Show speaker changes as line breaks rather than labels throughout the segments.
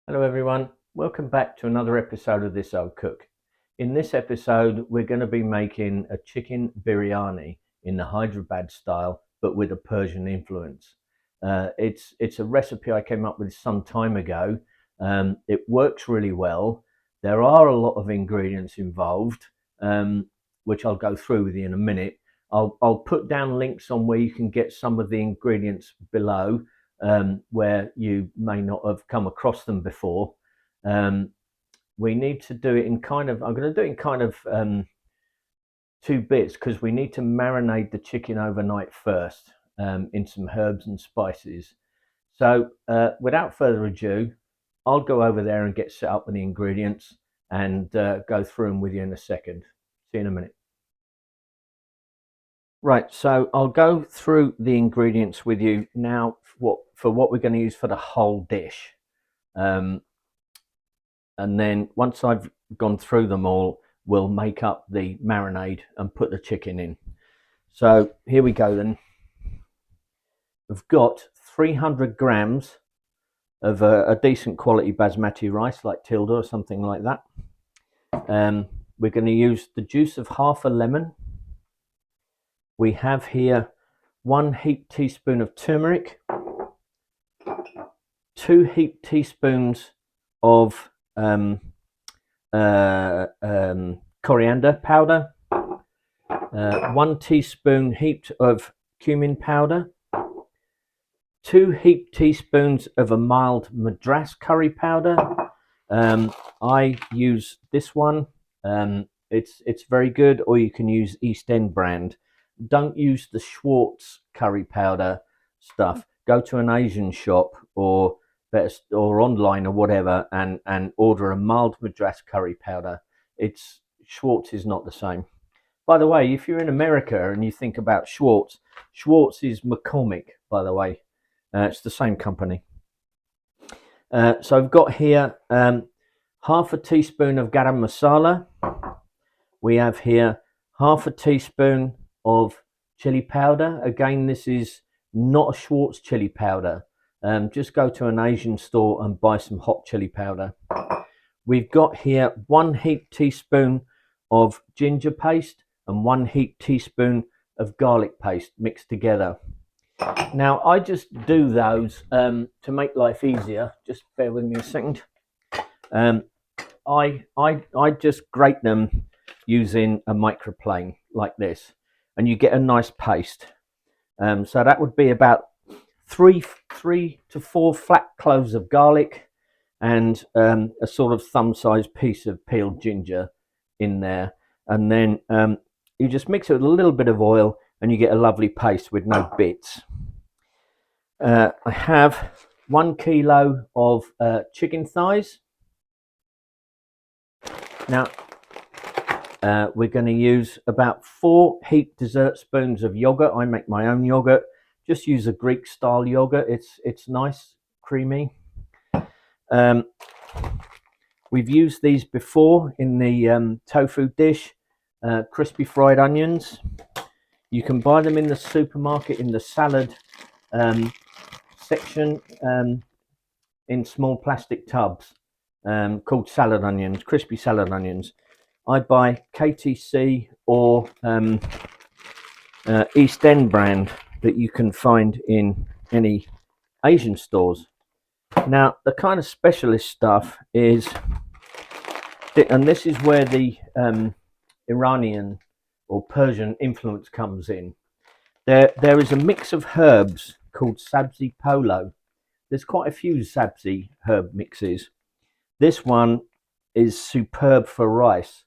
Hello everyone, welcome back to another episode of This Old Cook. In this episode we're going to be making a chicken biryani in the Hyderabad style but with a Persian influence. It's a recipe I came up with some time ago. It works really well. There are a lot of ingredients involved, which I'll go through with you in a minute. I'll put down links on where you can get some of the ingredients below, where you may not have come across them before. Um, we need to do it in I'm going to do it in two bits because we need to marinate the chicken overnight first, in some herbs and spices. So without further ado, I'll go over there and get set up with the ingredients and go through them with you in a second. See you in a minute. Right, so I'll go through the ingredients with you now for what we're going to use for the whole dish. And then once I've gone through them all, we'll make up the marinade and put the chicken in. So here we go then. We've got 300 grams of a decent quality basmati rice, like Tilda or something like that. We're going to use the juice of half a lemon. We have here 1 heaped teaspoon of turmeric, 2 heaped teaspoons of coriander powder, 1 teaspoon heaped of cumin powder, 2 heaped teaspoons of a mild Madras curry powder. I use this one. It's very good, or you can use East End brand. Don't use the Schwartz curry powder stuff. Go to an Asian shop or online or whatever and order a mild Madras curry powder. Schwartz is not the same. By the way, if you're in America and you think about Schwartz is McCormick, by the way. It's the same company. So I've got here half a teaspoon of Garam Masala. We have here half a teaspoon of chili powder. Again, this is not a Schwartz chili powder. Just go to an Asian store and buy some hot chili powder. We've got here 1 heaped teaspoon of ginger paste and 1 heaped teaspoon of garlic paste mixed together. Now I just do those to make life easier. Just bear with me a second. I just grate them using a microplane like this, and you get a nice paste. So that would be about three to 4 flat cloves of garlic and a sort of thumb-sized piece of peeled ginger in there, and then you just mix it with a little bit of oil, and you get a lovely paste with no bits. I have 1 kilo of chicken thighs. Now we're going to use about 4 heaped dessert spoons of yogurt. I make my own yogurt. Just use a Greek style yogurt. It's nice, creamy. We've used these before in the tofu dish. Crispy fried onions. You can buy them in the supermarket in the salad section, in small plastic tubs, called salad onions, crispy salad onions. I buy KTC or East End brand that you can find in any Asian stores. Now the kind of specialist stuff is, and this is where the Iranian or Persian influence comes in. There is a mix of herbs called Sabzi Polo. There's quite a few Sabzi herb mixes. This one is superb for rice.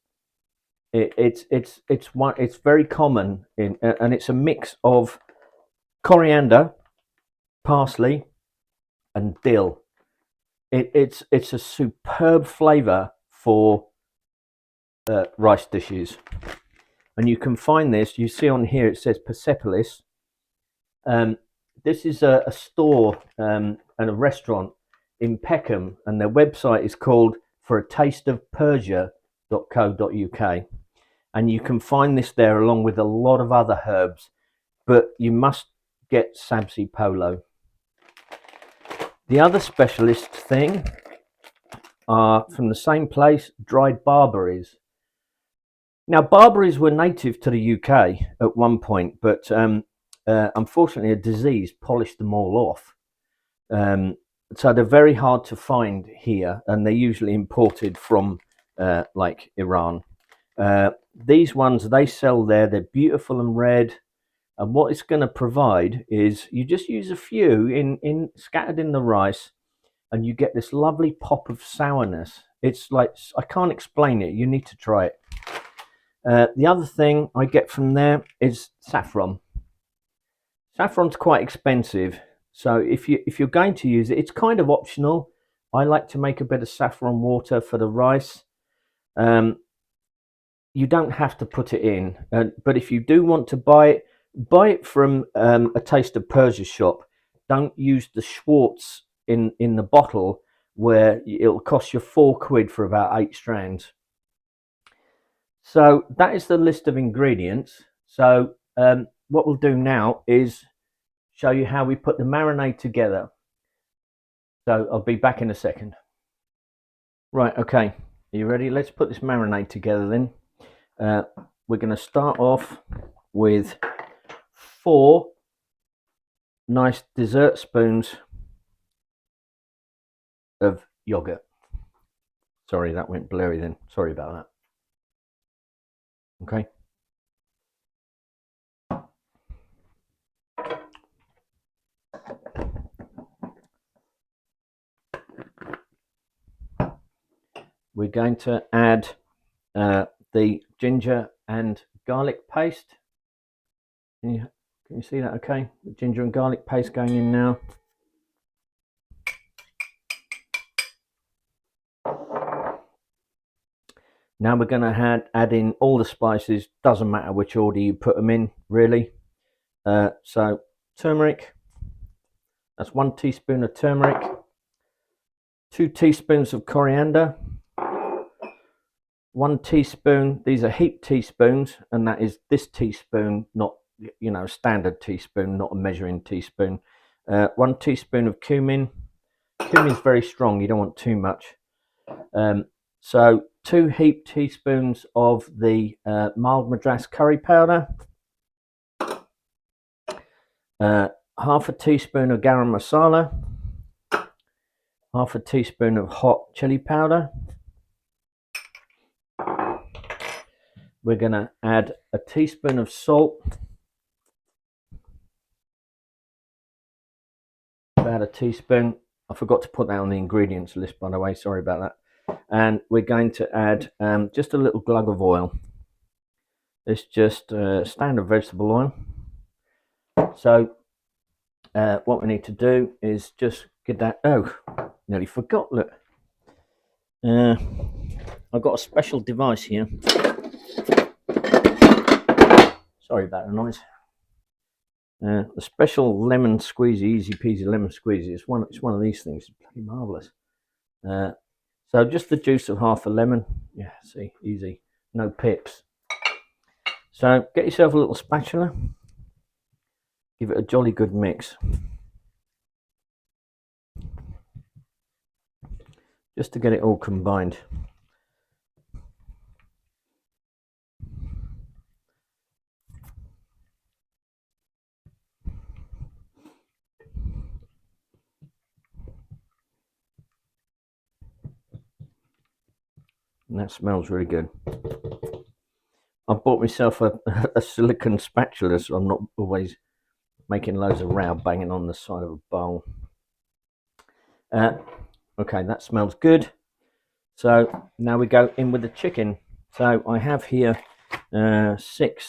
It's very common and it's a mix of coriander, parsley, and dill. It's a superb flavour for rice dishes, and you can find this. You see on here it says Persepolis. This is a store and a restaurant in Peckham, and their website is called foratasteofpersia.co.uk, and you can find this there along with a lot of other herbs, but you must get Sabzi Polo. The other specialist thing are from the same place, dried barberries. Now, barberries were native to the UK at one point, but unfortunately, a disease polished them all off. So they're very hard to find here, and they're usually imported from like Iran. These ones they sell there. They're beautiful and red. And what it's going to provide is you just use a few in scattered in the rice, and you get this lovely pop of sourness. It's like, I can't explain it. You need to try it. The other thing I get from there is saffron. Saffron's quite expensive, so if you're going to use it, it's kind of optional. I like to make a bit of saffron water for the rice. You don't have to put it in, but if you do want to buy it from a Taste of Persia shop. Don't use the Schwartz in the bottle, where it'll cost you £4 for about 8 strands. So that is the list of ingredients. So what we'll do now is show you how we put the marinade together. So I'll be back in a second. Right, okay. Are you ready? Let's put this marinade together then. We're going to start off with 4 nice dessert spoons of yoghurt. Sorry, that went blurry then. Sorry about that. Okay. We're going to add the ginger and garlic paste. Can you see that okay? The ginger and garlic paste going in now. Now we're going to add in all the spices. Doesn't matter which order you put them in, really. So turmeric, that's 1 teaspoon of turmeric, 2 teaspoons of coriander, 1 teaspoon, these are heaped teaspoons, and that is this teaspoon, not, you know, standard teaspoon, not a measuring teaspoon. 1 teaspoon of cumin. Cumin is very strong, you don't want too much. So 2 heaped teaspoons of the mild Madras curry powder, half a teaspoon of Garam Masala, half a teaspoon of hot chili powder. We're going to add a teaspoon of salt, about a teaspoon. I forgot to put that on the ingredients list, by the way, sorry about that. And we're going to add just a little glug of oil. It's just standard vegetable oil. So what we need to do is just get that. Oh, nearly forgot. Look, I've got a special device here. Sorry about the noise. The special lemon squeezy, easy peasy lemon squeezy. It's one of these things. It's bloody marvelous. So just the juice of half a lemon. Yeah, see, easy, no pips. So get yourself a little spatula. Give it a jolly good mix. Just to get it all combined. And that smells really good. I bought myself a silicone spatula, so I'm not always making loads of row banging on the side of a bowl. Okay, that smells good. So now we go in with the chicken. So I have here 8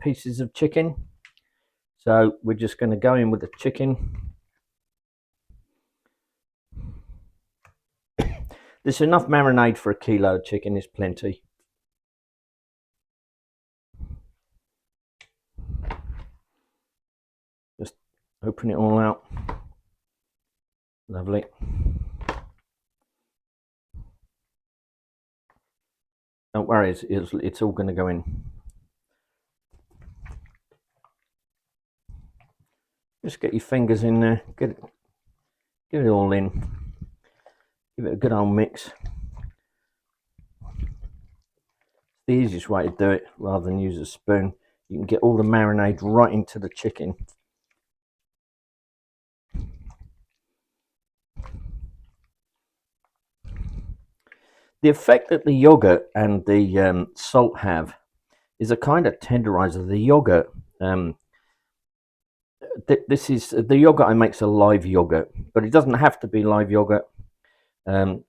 pieces of chicken. So we're just going to go in with the chicken. There's enough marinade for a kilo of chicken, is plenty. Just open it all out. Lovely. Don't worry, it's all going to go in. Just get your fingers in there, get it all in. Give it a good old mix. The easiest way to do it, rather than use a spoon. You can get all the marinade right into the chicken. The effect that the yogurt and the salt have is a kind of tenderizer. The yogurt, this is the yogurt I make's a live yogurt, but it doesn't have to be live yogurt.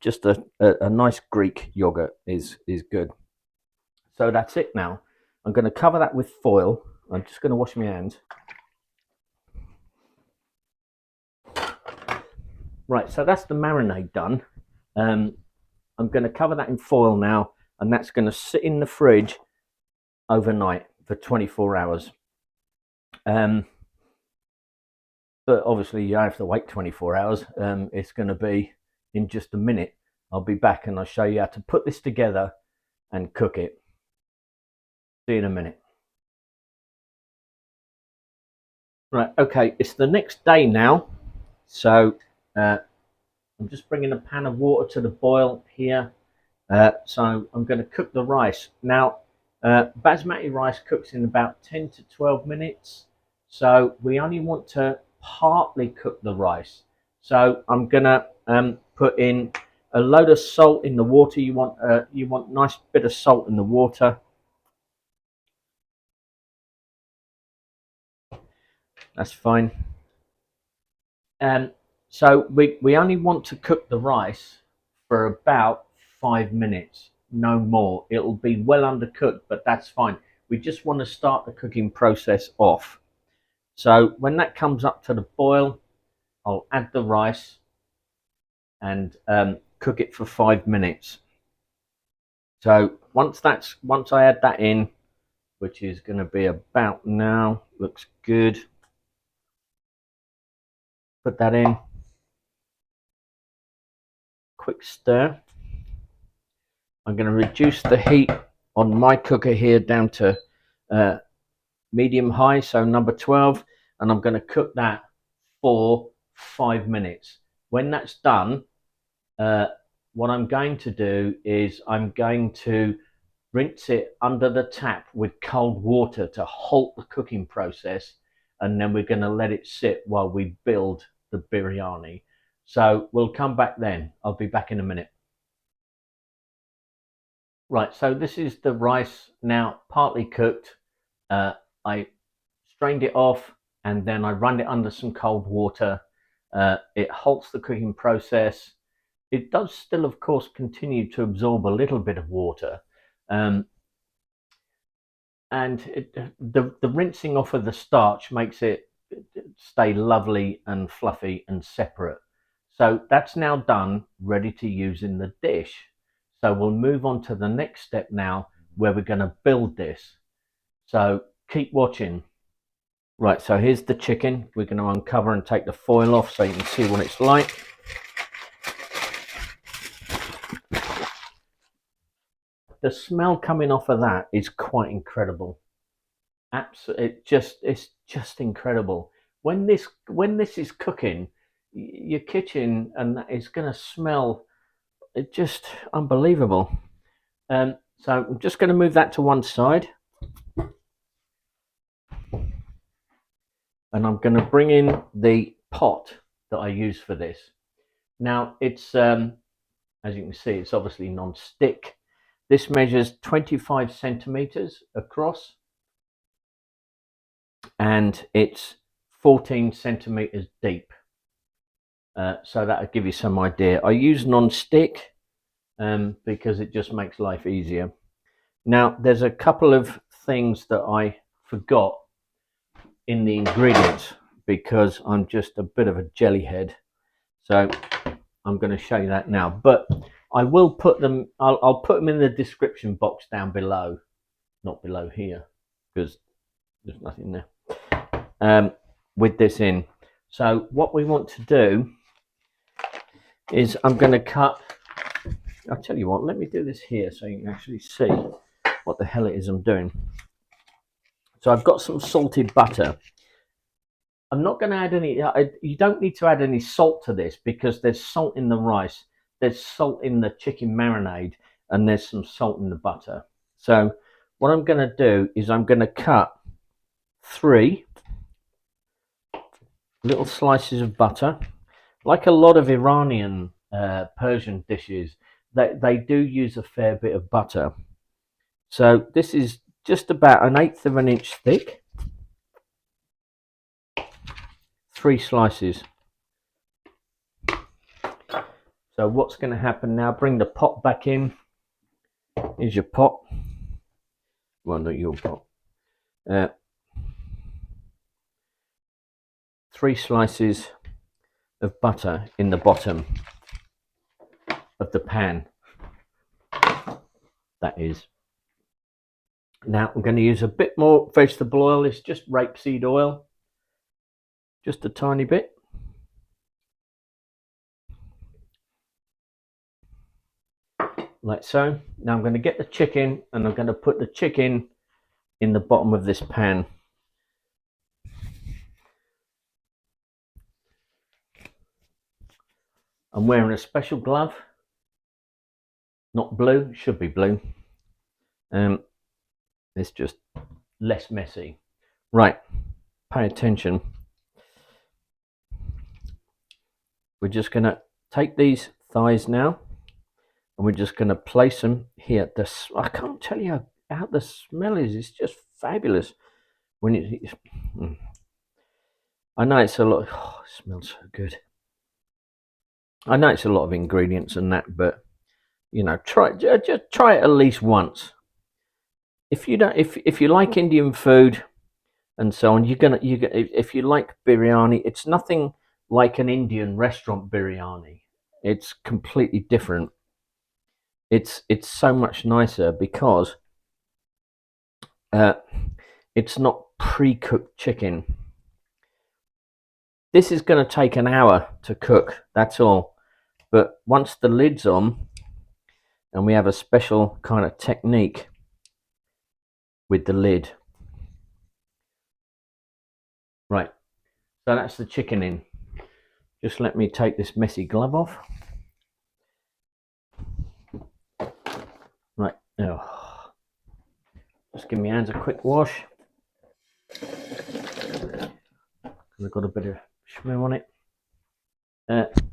Just a nice Greek yogurt is good. So that's it now. I'm going to cover that with foil. I'm just going to wash my hands. Right, so that's the marinade done. I'm going to cover that in foil now, and that's going to sit in the fridge overnight for 24 hours. But obviously you have to wait 24 hours. It's going to be in just a minute. I'll be back and I'll show you how to put this together and cook it. See you in a minute. Right, okay, it's the next day now. So I'm just bringing a pan of water to the boil here. So I'm going to cook the rice. Now, Basmati rice cooks in about 10 to 12 minutes. So we only want to partly cook the rice. So I'm going to put in a load of salt in the water. You want nice bit of salt in the water. That's fine. So we only want to cook the rice for about 5 minutes, no more. It'll be well undercooked, but that's fine. We just want to start the cooking process off. So when that comes up to the boil, I'll add the rice and cook it for 5 minutes. So once I add that in, which is going to be about now, looks good. Put that in. Quick stir. I'm going to reduce the heat on my cooker here down to medium high, so number 12, and I'm going to cook that for 5 minutes. When that's done, what I'm going to do is I'm going to rinse it under the tap with cold water to halt the cooking process, and then we're going to let it sit while we build the biryani. So we'll come back then. I'll be back in a minute. Right, so this is the rice now partly cooked. I strained it off and then I run it under some cold water. It halts the cooking process. It does still, of course, continue to absorb a little bit of water. And the rinsing off of the starch makes it stay lovely and fluffy and separate. So that's now done, ready to use in the dish. So we'll move on to the next step now, where we're going to build this. So keep watching. Right, so here's the chicken. We're going to uncover and take the foil off so you can see what it's like. The smell coming off of that is quite incredible. Absolutely, it's just incredible. When this is cooking, your kitchen and that is going to smell, it's just unbelievable. So I'm just going to move that to one side, and I'm going to bring in the pot that I use for this. Now it's as you can see, it's obviously non-stick. This measures 25 centimeters across, and it's 14 centimeters deep. So that'll give you some idea. I use non-stick because it just makes life easier. Now, there's a couple of things that I forgot in the ingredients because I'm just a bit of a jellyhead. So I'm going to show you that now. But I will put them, I'll put them in the description box down below. Not below here, because there's nothing there. With this in. So what we want to do is I'm going to cut, I'll tell you what, let me do this here so you can actually see what the hell it is I'm doing. So I've got some salted butter. I'm not going to add any, you don't need to add any salt to this because there's salt in the rice. there's salt in the chicken marinade and there's some salt in the butter. So what I'm going to do is I'm going to cut 3 little slices of butter. Like a lot of Iranian Persian dishes, they do use a fair bit of butter. So this is just about 1/8 of an inch thick. 3 slices. So what's going to happen now, bring the pot back in. Here's your pot. Well, not your pot. 3 slices of butter in the bottom of the pan. That is. Now I'm going to use a bit more vegetable oil. It's just rapeseed oil. Just a tiny bit. Like so. Now I'm going to get the chicken and I'm going to put the chicken in the bottom of this pan. I'm wearing a special glove, not blue, should be blue. It's just less messy. Right, pay attention. We're just going to take these thighs now and we're just going to place them here. I can't tell you how the smell is. It's just fabulous. When I know it's a lot. Oh, it smells so good. I know it's a lot of ingredients and that, but you know, just try it at least once. If you don't, if you like Indian food and so on, if you like biryani, it's nothing like an Indian restaurant biryani. It's completely different. It's so much nicer because it's not pre-cooked chicken. This is going to take an hour to cook, that's all. But once the lid's on, and we have a special kind of technique with the lid. Right, so that's the chicken in. Just let me take this messy glove off. Right, oh. Just give my hands a quick wash. I've got a bit of schmear on it.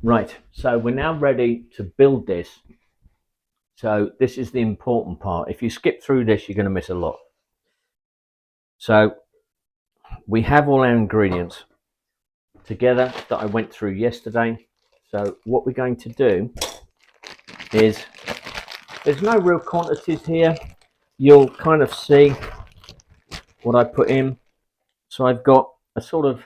Right, so we're now ready to build this. So this is the important part. If you skip through this, you're going to miss a lot. So we have all our ingredients together that I went through yesterday. So what we're going to do is, there's no real quantities here. You'll kind of see what I put in. So I've got a sort of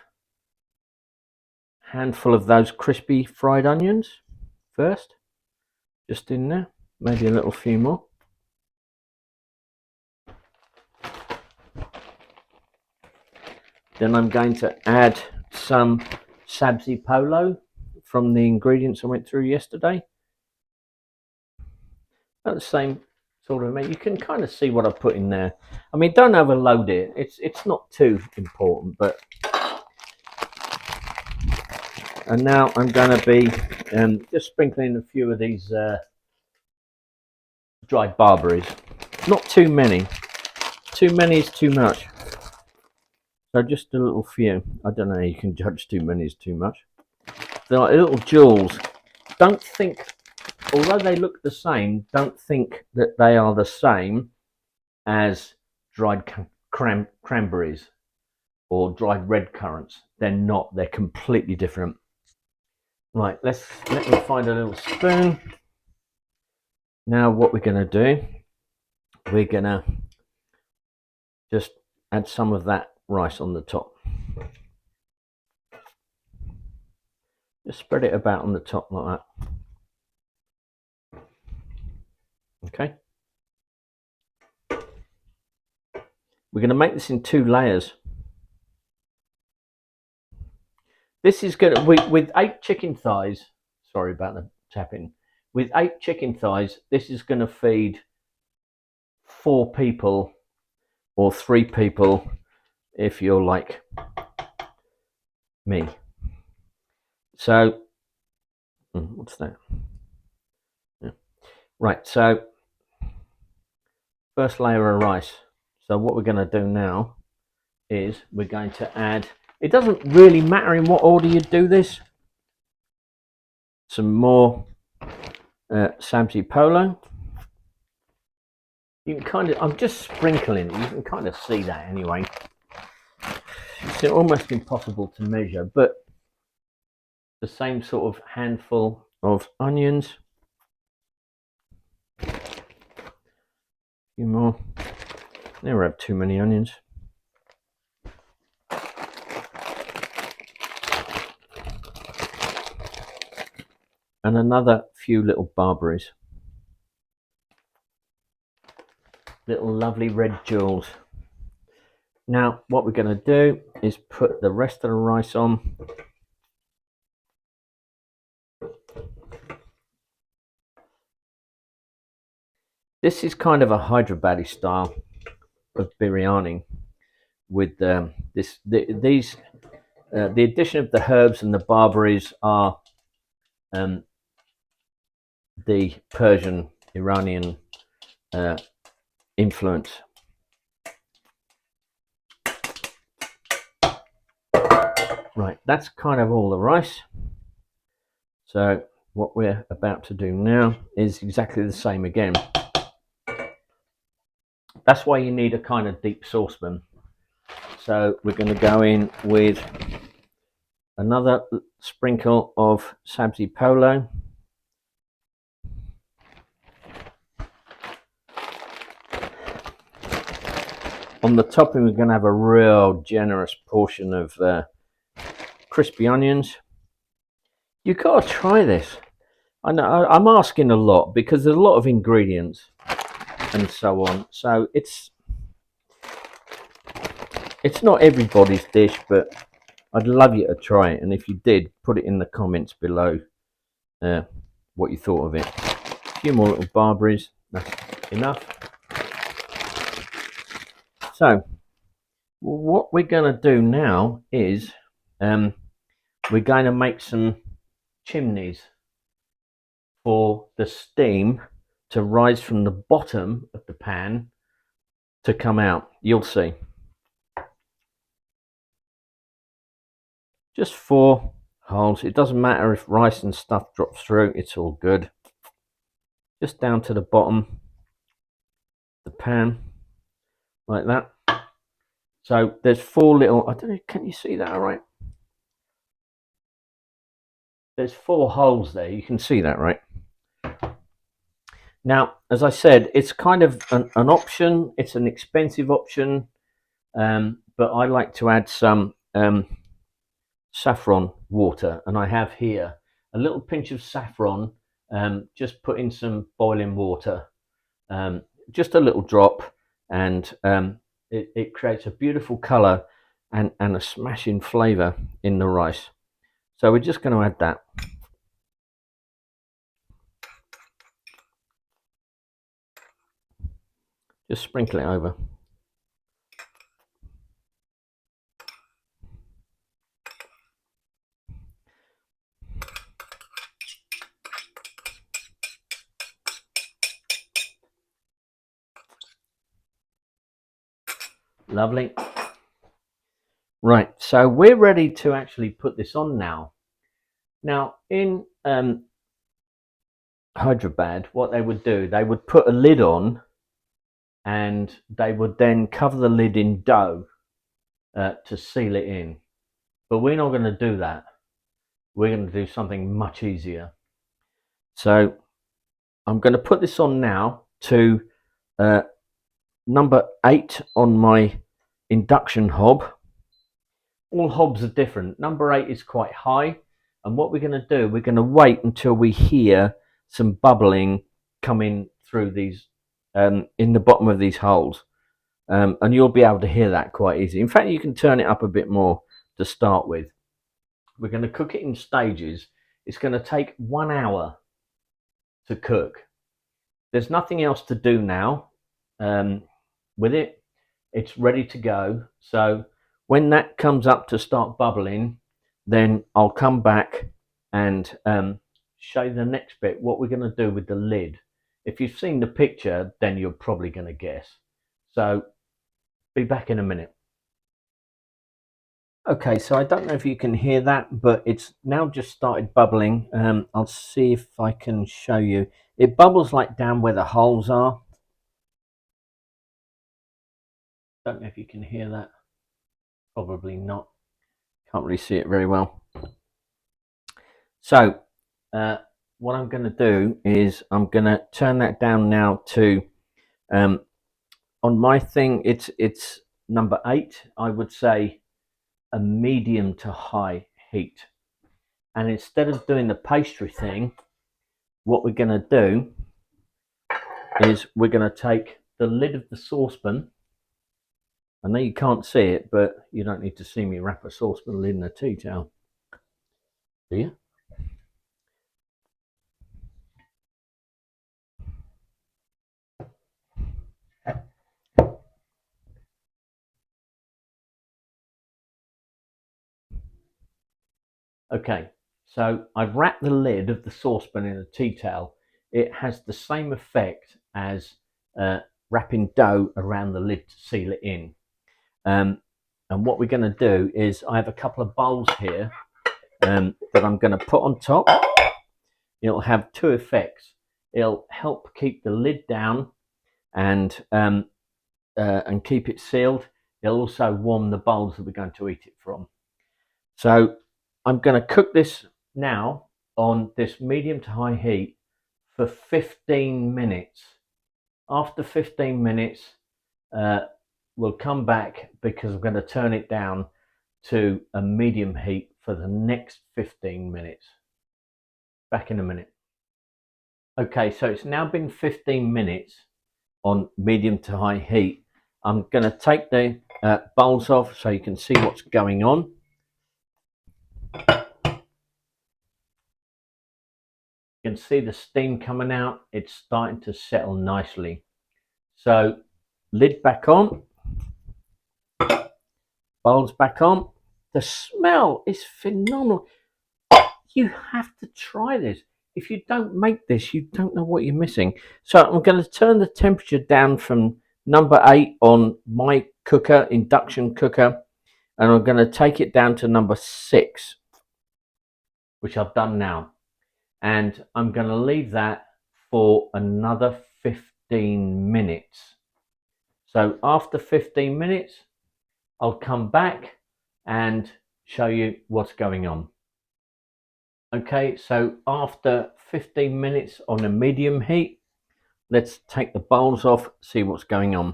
handful of those crispy fried onions first, just in there, maybe a little few more. Then I'm going to add some Sabzi Polo from the ingredients I went through yesterday. About the same sort of amount. You can kind of see what I put in there. I mean, don't overload it. It's not too important, but. And now I'm going to be just sprinkling a few of these dried barberries. Not too many. Too many is too much. So just a little few. I don't know how you can judge too many is too much. They're like little jewels. Don't think, although they look the same, don't think that they are the same as dried cranberries or dried red currants. They're not. They're completely different. Right, let me find a little spoon. Now what we're going to do, we're going to just add some of that rice on the top. Just spread it about on the top like that. Okay. We're going to make this in 2 layers. This is going to, with 8 chicken thighs, sorry about the tapping, with 8 chicken thighs, this is going to feed 4 people or 3 people if you're like me. So, what's that? Right, so first layer of rice. So what we're going to do now is we're going to add, it doesn't really matter in what order you do this, some more Sabzi Polo. You can kind of, I'm just sprinkling, you can kind of see that anyway. It's almost impossible to measure, but the same sort of handful of onions. A few more. Never have too many onions. And another few little barberries. Little lovely red jewels. Now what we're going to do is put the rest of the rice on. This is kind of a Hyderabadi style of biryani with the addition of the herbs and the barberries are the Persian Iranian influence. Right, that's kind of all the rice. So what we're about to do now is exactly the same again. That's why you need a kind of deep saucepan. So we're going to go in with another sprinkle of Sabzi Polo. On the topping, we're going to have a real generous portion of crispy onions. You got to try this. I know I'm asking a lot because there's a lot of ingredients and so on. So it's not everybody's dish, but I'd love you to try it. And if you did, put it in the comments below what you thought of it. A few more little barberries. That's enough. So what we're going to do now is we're going to make some chimneys for the steam to rise from the bottom of the pan to come out. You'll see. Just 4 holes. It doesn't matter if rice and stuff drops through, it's all good. Just down to the bottom of the pan, like that. So there's 4 little, I don't know, can you see that all right? There's 4 holes there, you can see that, right? Now, as I said, it's kind of an option. It's an expensive option, but I like to add some saffron water, and I have here a little pinch of saffron. Just put in some boiling water, just a little drop, and it creates a beautiful color and a smashing flavor in the rice. So we're just going to add that. Just sprinkle it over. Lovely. Right, so we're ready to actually put this on now. Now, in Hyderabad, what they would do, they would put a lid on, and they would then cover the lid in dough to seal it in. But we're not going to do that. We're going to do something much easier. So I'm going to put this on now to number 8 on my induction hob. All hobs are different. Number 8 is quite high, and what we're going to do, we're going to wait until we hear some bubbling coming through these in the bottom of these holes, and you'll be able to hear that quite easy. In fact, you can turn it up a bit more to start with. We're going to cook it in stages. It's going to take 1 hour to cook. There's nothing else to do now with it. It's ready to go. So when that comes up to start bubbling, then I'll come back and show you the next bit, what we're going to do with the lid. If you've seen the picture, then you're probably going to guess. So be back in a minute. Okay, so I don't know if you can hear that, but it's now just started bubbling. I'll see if I can show you. It bubbles like down where the holes are. Don't know if you can hear that. Probably not. Can't really see it very well. So what I'm going to do is I'm going to turn that down now to on my thing. It's number 8. I would say a medium to high heat. And instead of doing the pastry thing, what we're going to do is we're going to take the lid of the saucepan. I know you can't see it, but you don't need to see me wrap a saucepan lid in a tea towel, do you? Okay, so I've wrapped the lid of the saucepan in a tea towel. It has the same effect as wrapping dough around the lid to seal it in. And what we're going to do is I have a couple of bowls here that I'm going to put on top. It'll have 2 effects. It'll help keep the lid down and keep it sealed. It'll also warm the bowls that we're going to eat it from. So I'm going to cook this now on this medium to high heat for 15 minutes. After 15 minutes, we'll come back because I'm going to turn it down to a medium heat for the next 15 minutes. Back in a minute. Okay, so it's now been 15 minutes on medium to high heat. I'm going to take the bowls off so you can see what's going on. You can see the steam coming out. It's starting to settle nicely. So lid back on, bowls back on. The smell is phenomenal. You have to try this. If you don't make this, you don't know what you're missing. So I'm going to turn the temperature down from number 8 on my cooker, induction cooker, and I'm going to take it down to number 6, which I've done now. And I'm going to leave that for another 15 minutes. So after 15 minutes, I'll come back and show you what's going on. Okay, so after 15 minutes on a medium heat, let's take the bowls off, see what's going on.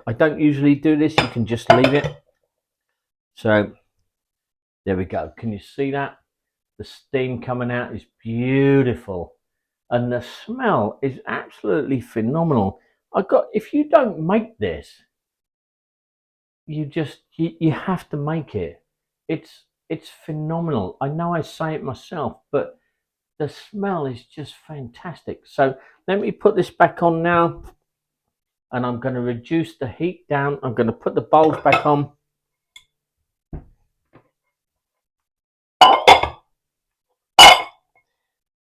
I don't usually do this, you can just leave it. So there we go. Can you see that? The steam coming out is beautiful. And the smell is absolutely phenomenal. If you don't make this, you have to make it. It's phenomenal. I know I say it myself, but the smell is just fantastic. So let me put this back on now, and I'm going to reduce the heat down. I'm going to put the bowls back on.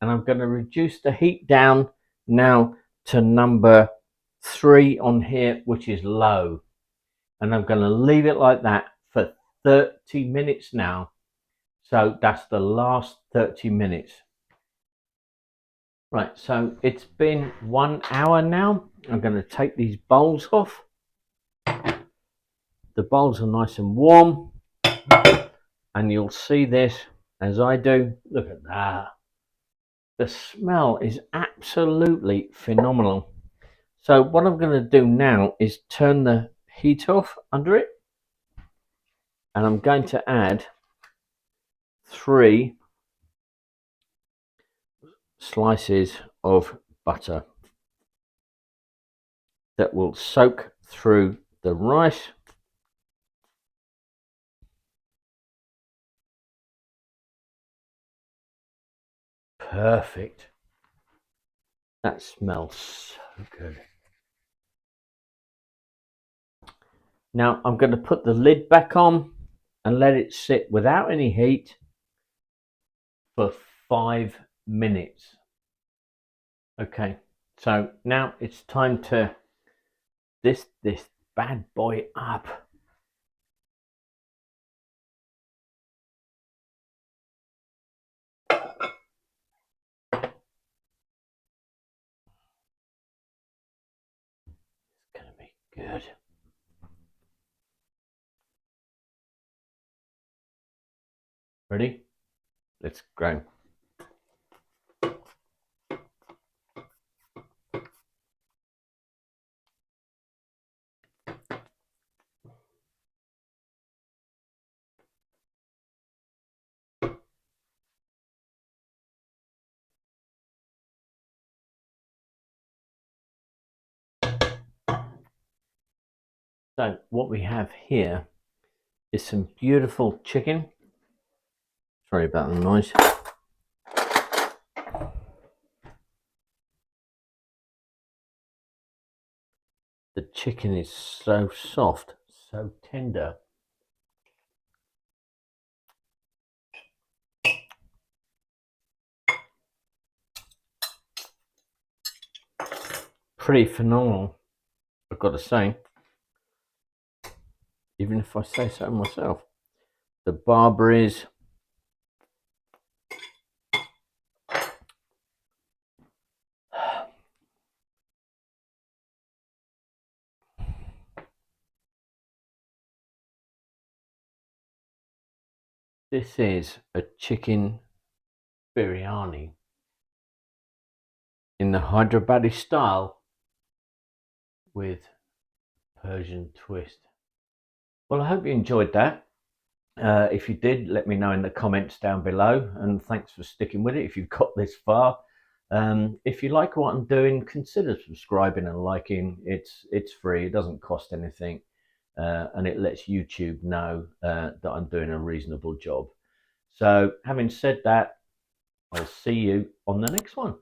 And I'm going to reduce the heat down now to number 3 on here, which is low. And I'm going to leave it like that for 30 minutes now. So that's the last 30 minutes. Right, so it's been 1 hour now. I'm going to take these bowls off. The bowls are nice and warm. And you'll see this as I do. Look at that. The smell is absolutely phenomenal. So what I'm going to do now is turn the heat off under it. And I'm going to add 3 slices of butter that will soak through the rice. Perfect. That smells so good. Now I'm going to put the lid back on and let it sit without any heat for 5 minutes. Okay, so now it's time to this bad boy up. It's gonna be good. Ready? Let's go. So what we have here is some beautiful chicken. Sorry about the noise. The chicken is so soft, so tender. Pretty phenomenal, I've got to say. Even if I say so myself. The Barberries. This is a chicken biryani in the Hyderabadi style with Persian twist. Well, I hope you enjoyed that. If you did, let me know in the comments down below, and thanks for sticking with it if you've got this far. If you like what I'm doing, consider subscribing and liking. It's free, it doesn't cost anything, and it lets YouTube know that I'm doing a reasonable job. So having said that, I'll see you on the next one.